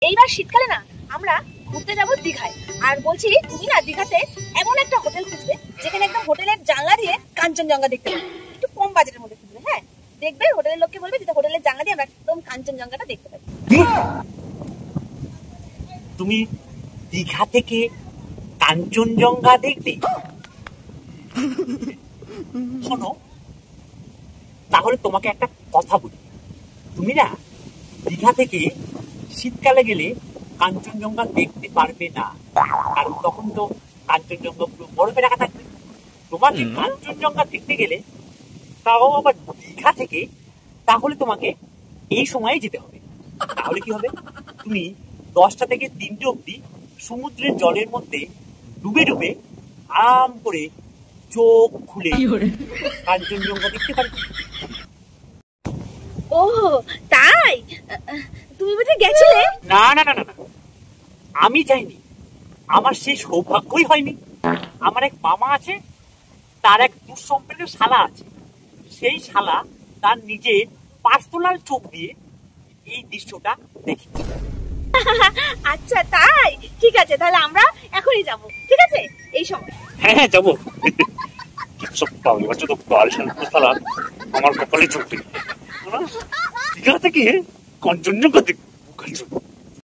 এইবার শীতকালে না আমরা ঘুরতে যাবো দীঘায়। আর বলছি তুমি না দীঘাতে এমন একটা হোটেল খুঁজবে যেখানে একদম হোটেলের জানলা দিয়ে কাঞ্চনজঙ্ঘা দেখতে পাবে, একটু কম বাজেটের মধ্যে খুঁজবে। হ্যাঁ, দেখবে হোটেলের লোককে বলবে যে হোটেলের জানলা দিয়ে আমরা একদম কাঞ্চনজঙ্ঘাটা দেখতে পাবো। তুমি দীঘা থেকে কাঞ্চনজঙ্ঘা দেখবে? শোনো, তাহলে তোমাকে একটা কথা বলি, তুমি না দীঘা থেকে শীতকালে গেলে কাঞ্চনজঙ্ঘা দেখতে পারবে না, কারণ তখন তো কাঞ্চনজঙ্ঘা পুরো বরফে ঢাকা থাকবে। তোমাকে কাঞ্চনজঙ্ঘা দেখতে গেলে, তাও আবার দীঘা থেকে, তাহলে তোমাকে এই সময়ে যেতে হবে। তাহলে কি হবে, তুমি 10টা থেকে 3টে অব্দি সমুদ্রের জলের মধ্যে ডুবে ডুবে আরাম করে চোখ খুলে কাঞ্চনজঙ্ঘা দেখতে পারবে। ও তাই? তুমি বুঝে গেছিলে? না না না না, আমি যাইনি, আমার সেই সৌভাগ্যই হয়নি। আমার এক মামা আছে, তার এক দুঃসম্পর্কের শালা আছে, সেই শালা তার নিজের পার্সোনাল চোখ দিয়ে এই দৃশ্যটা দেখি। আচ্ছা তাই, ঠিক আছে, তাহলে আমরা এখনই যাব। ঠিক আছে, এই সময়? হ্যাঁ হ্যাঁ যাবো। আমার কপালে চোখ দীঘা থেকে কাঞ্চনজঙ্ঘা দেখবো।